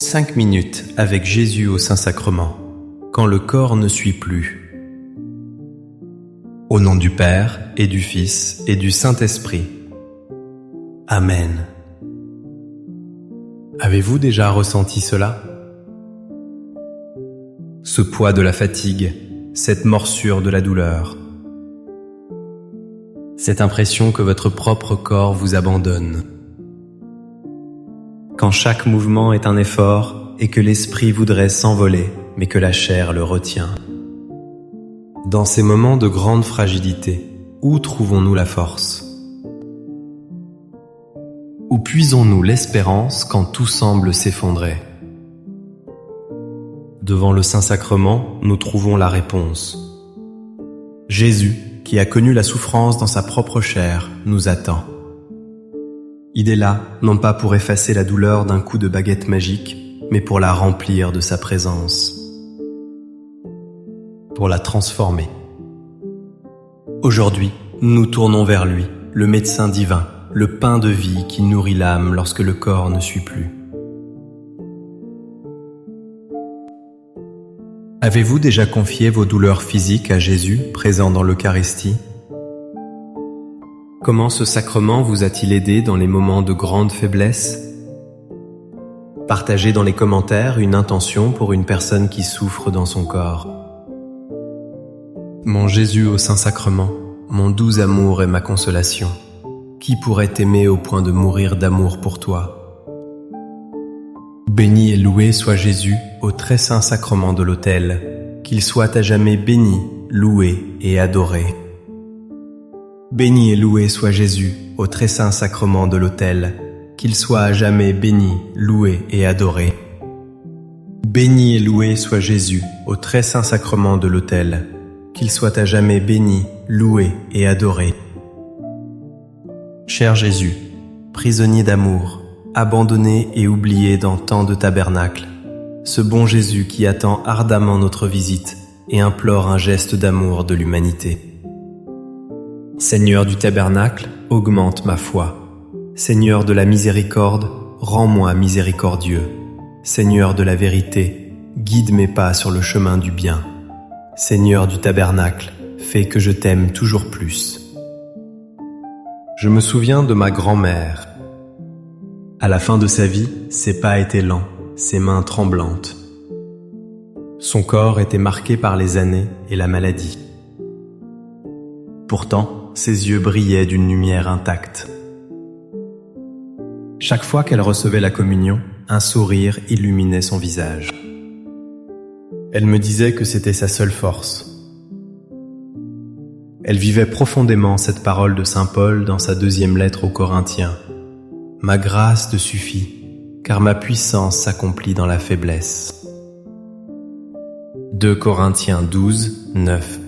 5 minutes avec Jésus au Saint-Sacrement, quand le corps ne suit plus. Au nom du Père, et du Fils, et du Saint-Esprit. Amen. Avez-vous déjà ressenti cela? Ce poids de la fatigue, cette morsure de la douleur, cette impression que votre propre corps vous abandonne. Quand chaque mouvement est un effort et que l'esprit voudrait s'envoler, mais que la chair le retient. Dans ces moments de grande fragilité, où trouvons-nous la force? Où puisons-nous l'espérance quand tout semble s'effondrer? Devant le Saint-Sacrement, nous trouvons la réponse. Jésus, qui a connu la souffrance dans sa propre chair, nous attend. Il est là, non pas pour effacer la douleur d'un coup de baguette magique, mais pour la remplir de sa présence, pour la transformer. Aujourd'hui, nous tournons vers lui, le médecin divin, le pain de vie qui nourrit l'âme lorsque le corps ne suit plus. Avez-vous déjà confié vos douleurs physiques à Jésus, présent dans l'Eucharistie? Comment ce sacrement vous a-t-il aidé dans les moments de grande faiblesse? Partagez dans les commentaires une intention pour une personne qui souffre dans son corps. Mon Jésus au Saint-Sacrement, mon doux amour et ma consolation, qui pourrait t'aimer au point de mourir d'amour pour toi? Béni et loué soit Jésus au très saint sacrement de l'autel, qu'il soit à jamais béni, loué et adoré. Béni et loué soit Jésus au très saint sacrement de l'autel, qu'il soit à jamais béni, loué et adoré. Béni et loué soit Jésus au très saint sacrement de l'autel, qu'il soit à jamais béni, loué et adoré. Cher Jésus, prisonnier d'amour, abandonné et oublié dans tant de tabernacles, ce bon Jésus qui attend ardemment notre visite et implore un geste d'amour de l'humanité. Seigneur du tabernacle, augmente ma foi. Seigneur de la miséricorde, rends-moi miséricordieux. Seigneur de la vérité, guide mes pas sur le chemin du bien. Seigneur du tabernacle, fais que je t'aime toujours plus. Je me souviens de ma grand-mère. À la fin de sa vie, ses pas étaient lents, ses mains tremblantes. Son corps était marqué par les années et la maladie. Pourtant, ses yeux brillaient d'une lumière intacte. Chaque fois qu'elle recevait la communion, un sourire illuminait son visage. Elle me disait que c'était sa seule force. Elle vivait profondément cette parole de saint Paul dans sa 2e lettre aux Corinthiens. « Ma grâce te suffit, car ma puissance s'accomplit dans la faiblesse. » 2 Corinthiens 12, 9.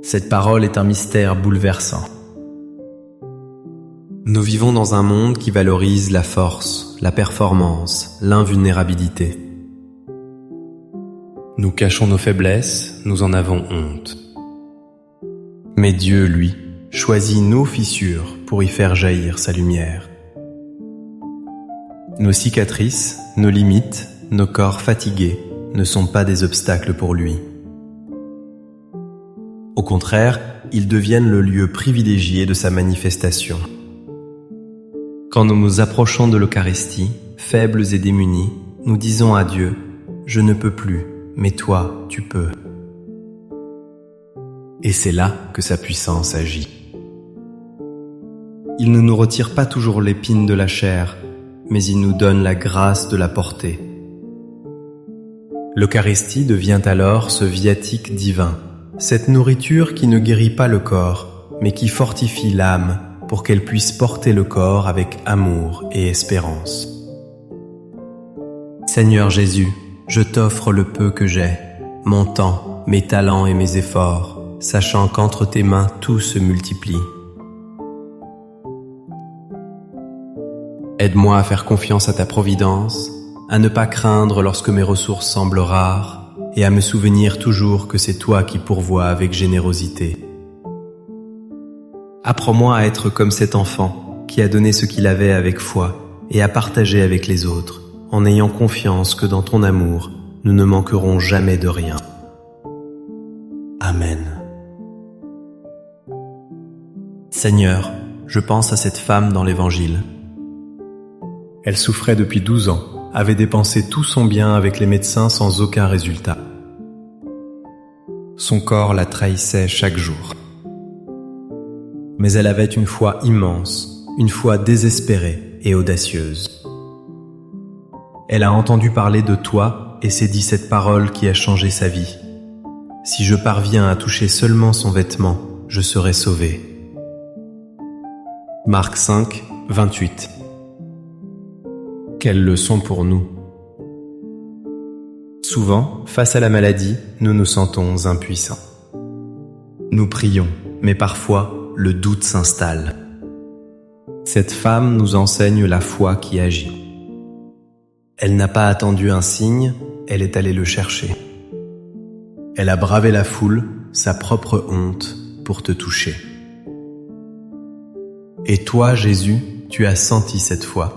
Cette parole est un mystère bouleversant. Nous vivons dans un monde qui valorise la force, la performance, l'invulnérabilité. Nous cachons nos faiblesses, nous en avons honte. Mais Dieu, lui, choisit nos fissures pour y faire jaillir sa lumière. Nos cicatrices, nos limites, nos corps fatigués ne sont pas des obstacles pour lui. Au contraire, ils deviennent le lieu privilégié de sa manifestation. Quand nous nous approchons de l'Eucharistie, faibles et démunis, nous disons à Dieu « Je ne peux plus, mais toi, tu peux ». Et c'est là que sa puissance agit. Il ne nous retire pas toujours l'épine de la chair, mais il nous donne la grâce de la porter. L'Eucharistie devient alors ce viatique divin, cette nourriture qui ne guérit pas le corps, mais qui fortifie l'âme pour qu'elle puisse porter le corps avec amour et espérance. Seigneur Jésus, je t'offre le peu que j'ai, mon temps, mes talents et mes efforts, sachant qu'entre tes mains tout se multiplie. Aide-moi à faire confiance à ta providence, à ne pas craindre lorsque mes ressources semblent rares, et à me souvenir toujours que c'est toi qui pourvois avec générosité. Apprends-moi à être comme cet enfant qui a donné ce qu'il avait avec foi et à partager avec les autres, en ayant confiance que dans ton amour, nous ne manquerons jamais de rien. Amen. Seigneur, je pense à cette femme dans l'Évangile. Elle souffrait depuis 12 ans, avait dépensé tout son bien avec les médecins sans aucun résultat. Son corps la trahissait chaque jour. Mais elle avait une foi immense, une foi désespérée et audacieuse. Elle a entendu parler de toi et s'est dit cette parole qui a changé sa vie. Si je parviens à toucher seulement son vêtement, je serai sauvé. Marc 5, 28. Quelle leçon pour nous! Souvent, face à la maladie, nous nous sentons impuissants. Nous prions, mais parfois, le doute s'installe. Cette femme nous enseigne la foi qui agit. Elle n'a pas attendu un signe, elle est allée le chercher. Elle a bravé la foule, sa propre honte, pour te toucher. Et toi, Jésus, tu as senti cette foi.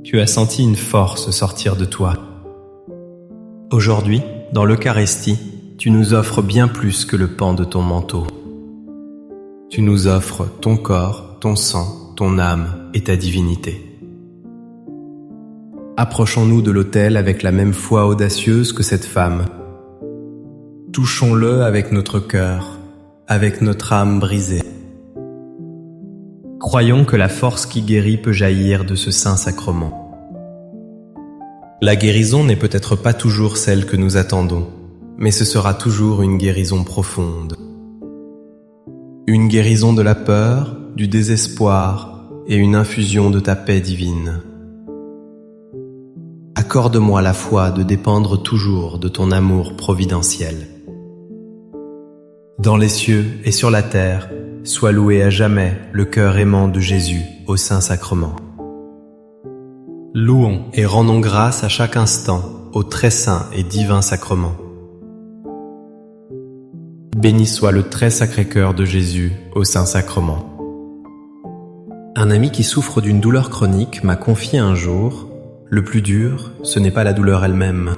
Tu as senti une force sortir de toi. Aujourd'hui, dans l'Eucharistie, tu nous offres bien plus que le pan de ton manteau. Tu nous offres ton corps, ton sang, ton âme et ta divinité. Approchons-nous de l'autel avec la même foi audacieuse que cette femme. Touchons-le avec notre cœur, avec notre âme brisée. Croyons que la force qui guérit peut jaillir de ce saint sacrement. La guérison n'est peut-être pas toujours celle que nous attendons, mais ce sera toujours une guérison profonde. Une guérison de la peur, du désespoir et une infusion de ta paix divine. Accorde-moi la foi de dépendre toujours de ton amour providentiel. Dans les cieux et sur la terre, sois loué à jamais le cœur aimant de Jésus au Saint-Sacrement. Louons et rendons grâce à chaque instant au très saint et divin sacrement. Béni soit le très sacré cœur de Jésus au Saint-Sacrement. Un ami qui souffre d'une douleur chronique m'a confié un jour: le plus dur, ce n'est pas la douleur elle-même,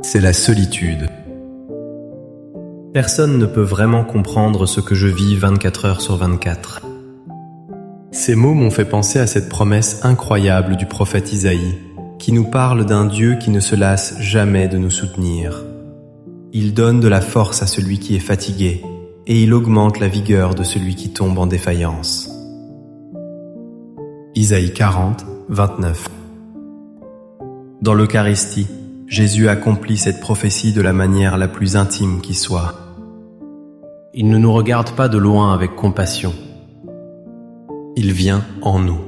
c'est la solitude. Personne ne peut vraiment comprendre ce que je vis 24 heures sur 24. Ces mots m'ont fait penser à cette promesse incroyable du prophète Isaïe, qui nous parle d'un Dieu qui ne se lasse jamais de nous soutenir. Il donne de la force à celui qui est fatigué, et il augmente la vigueur de celui qui tombe en défaillance. Isaïe 40, 29. Dans l'Eucharistie, Jésus accomplit cette prophétie de la manière la plus intime qui soit. Il ne nous regarde pas de loin avec compassion. Il vient en nous.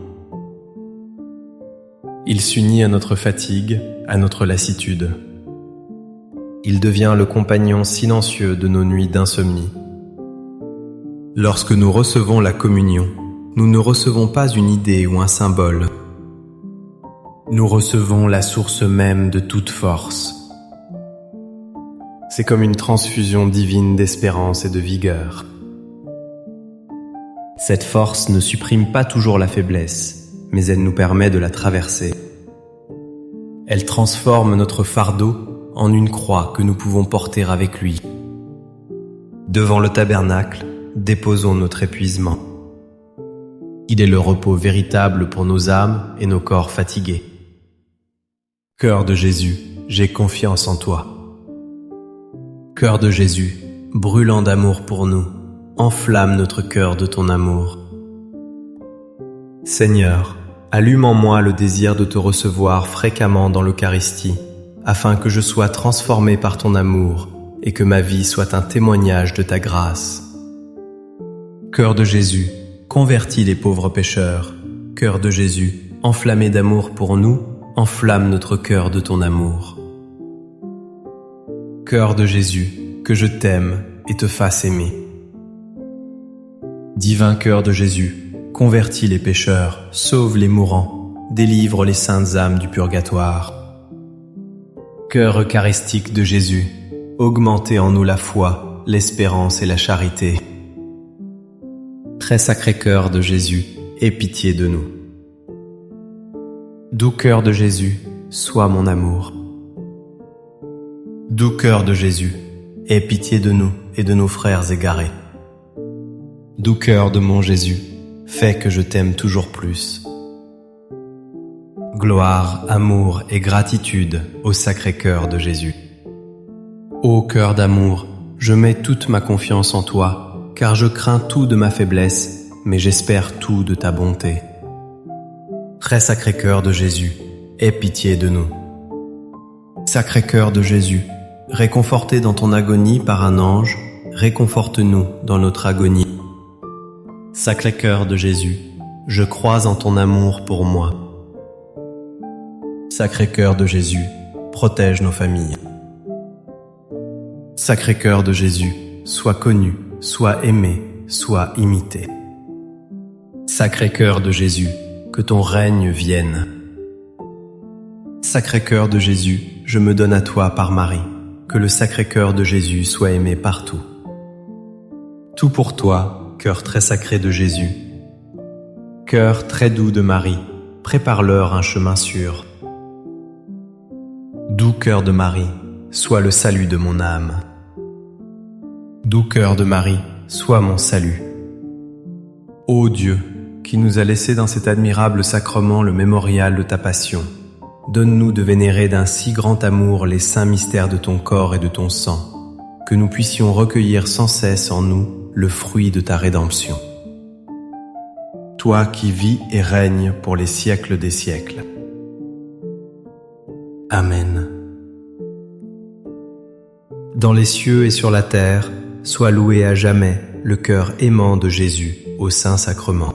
Il s'unit à notre fatigue, à notre lassitude. Il devient le compagnon silencieux de nos nuits d'insomnie. Lorsque nous recevons la communion, nous ne recevons pas une idée ou un symbole. Nous recevons la source même de toute force. C'est comme une transfusion divine d'espérance et de vigueur. Cette force ne supprime pas toujours la faiblesse, mais elle nous permet de la traverser. Elle transforme notre fardeau en une croix que nous pouvons porter avec lui. Devant le tabernacle, déposons notre épuisement. Il est le repos véritable pour nos âmes et nos corps fatigués. Cœur de Jésus, j'ai confiance en toi. Cœur de Jésus, brûlant d'amour pour nous, enflamme notre cœur de ton amour. Seigneur, allume en moi le désir de te recevoir fréquemment dans l'Eucharistie, afin que je sois transformé par ton amour et que ma vie soit un témoignage de ta grâce. Cœur de Jésus, convertis les pauvres pécheurs. Cœur de Jésus, enflammé d'amour pour nous, enflamme notre cœur de ton amour. Cœur de Jésus, que je t'aime et te fasse aimer. Divin cœur de Jésus, convertis les pécheurs, sauve les mourants, délivre les saintes âmes du purgatoire. Cœur eucharistique de Jésus, augmentez en nous la foi, l'espérance et la charité. Très sacré cœur de Jésus, aie pitié de nous. Doux cœur de Jésus, sois mon amour. Doux cœur de Jésus, aie pitié de nous et de nos frères égarés. Doux cœur de mon Jésus, fais que je t'aime toujours plus. Gloire, amour et gratitude au Sacré-Cœur de Jésus. Ô cœur d'amour, je mets toute ma confiance en toi, car je crains tout de ma faiblesse, mais j'espère tout de ta bonté. Très Sacré-Cœur de Jésus, aie pitié de nous. Sacré-Cœur de Jésus, réconforté dans ton agonie par un ange, réconforte-nous dans notre agonie. Sacré-Cœur de Jésus, je crois en ton amour pour moi. Sacré-Cœur de Jésus, protège nos familles. Sacré-Cœur de Jésus, sois connu, sois aimé, sois imité. Sacré-Cœur de Jésus, que ton règne vienne. Sacré-Cœur de Jésus, je me donne à toi par Marie, que le Sacré-Cœur de Jésus soit aimé partout. Tout pour toi, cœur très sacré de Jésus. Cœur très doux de Marie, prépare-leur un chemin sûr. Doux cœur de Marie, sois le salut de mon âme. Doux cœur de Marie, sois mon salut. Ô Dieu, qui nous a laissé dans cet admirable sacrement le mémorial de ta passion, donne-nous de vénérer d'un si grand amour les saints mystères de ton corps et de ton sang, que nous puissions recueillir sans cesse en nous le fruit de ta rédemption. Toi qui vis et règnes pour les siècles des siècles. Amen. Dans les cieux et sur la terre, soit loué à jamais le cœur aimant de Jésus au Saint-Sacrement.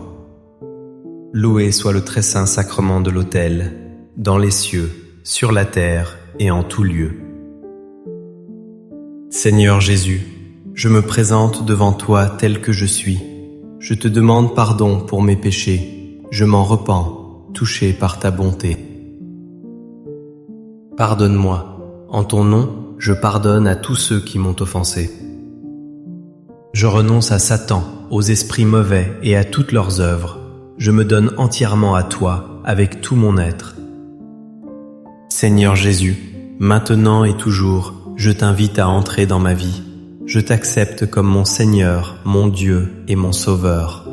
Loué soit le très saint sacrement de l'autel, dans les cieux, sur la terre et en tout lieu. Seigneur Jésus, je me présente devant toi tel que je suis. Je te demande pardon pour mes péchés. Je m'en repens, touché par ta bonté. Pardonne-moi. En ton nom, je pardonne à tous ceux qui m'ont offensé. Je renonce à Satan, aux esprits mauvais et à toutes leurs œuvres. Je me donne entièrement à toi, avec tout mon être. Seigneur Jésus, maintenant et toujours, je t'invite à entrer dans ma vie. Je t'accepte comme mon Seigneur, mon Dieu et mon Sauveur.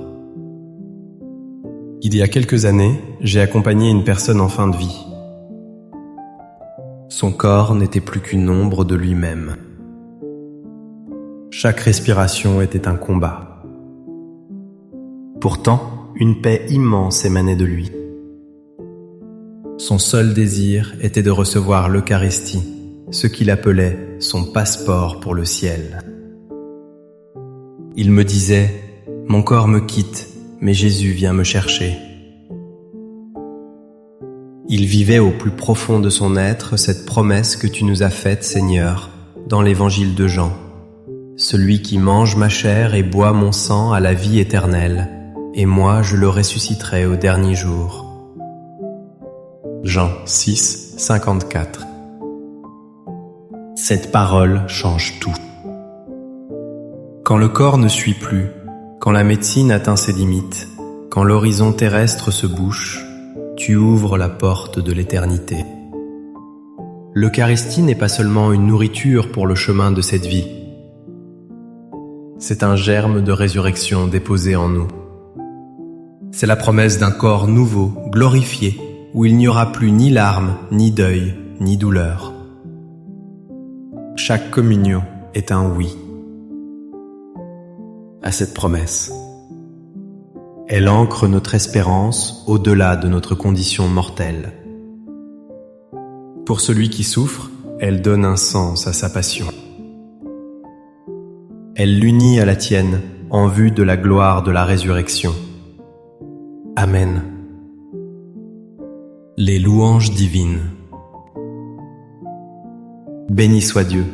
Il y a quelques années, j'ai accompagné une personne en fin de vie. Son corps n'était plus qu'une ombre de lui-même. Chaque respiration était un combat. Pourtant, une paix immense émanait de lui. Son seul désir était de recevoir l'Eucharistie, ce qu'il appelait son passeport pour le ciel. Il me disait « Mon corps me quitte, mais Jésus vient me chercher ». Il vivait au plus profond de son être cette promesse que tu nous as faite, Seigneur, dans l'évangile de Jean. Celui qui mange ma chair et boit mon sang a la vie éternelle, et moi je le ressusciterai au dernier jour. Jean 6, 54. Cette parole change tout. Quand le corps ne suit plus, quand la médecine atteint ses limites, quand l'horizon terrestre se bouche, tu ouvres la porte de l'éternité. L'Eucharistie n'est pas seulement une nourriture pour le chemin de cette vie. C'est un germe de résurrection déposé en nous. C'est la promesse d'un corps nouveau, glorifié, où il n'y aura plus ni larmes, ni deuil, ni douleur. Chaque communion est un oui à cette promesse. Elle ancre notre espérance au-delà de notre condition mortelle. Pour celui qui souffre, elle donne un sens à sa passion. Elle l'unit à la tienne en vue de la gloire de la résurrection. Amen. Les louanges divines. Béni soit Dieu.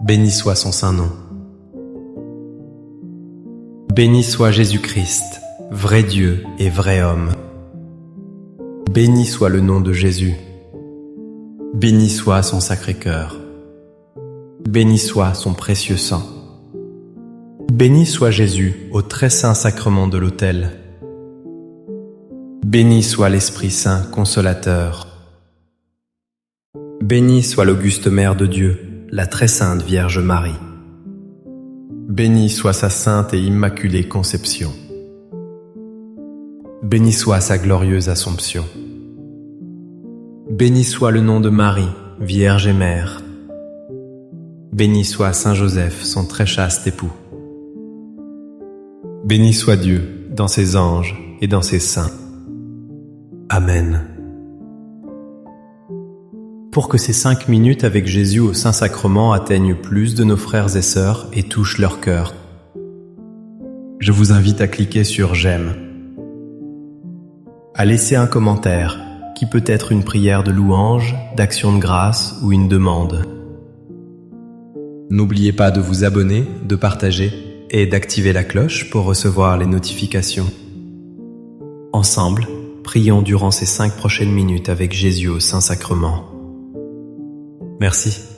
Béni soit son saint nom. Béni soit Jésus-Christ, vrai Dieu et vrai homme. Béni soit le nom de Jésus. Béni soit son Sacré-Cœur. Béni soit son précieux sang. Béni soit Jésus au très saint sacrement de l'autel. Béni soit l'Esprit Saint consolateur. Béni soit l'auguste Mère de Dieu, la très sainte Vierge Marie. Béni soit sa sainte et immaculée conception. Béni soit sa glorieuse Assomption. Béni soit le nom de Marie, Vierge et Mère. Béni soit Saint Joseph, son très chaste époux. Béni soit Dieu, dans ses anges et dans ses saints. Amen. Pour que ces 5 minutes avec Jésus au Saint-Sacrement atteignent plus de nos frères et sœurs et touchent leur cœur, je vous invite à cliquer sur « J'aime », à laisser un commentaire qui peut être une prière de louange, d'action de grâce ou une demande. N'oubliez pas de vous abonner, de partager et d'activer la cloche pour recevoir les notifications. Ensemble, prions durant ces 5 prochaines minutes avec Jésus au Saint-Sacrement. Merci.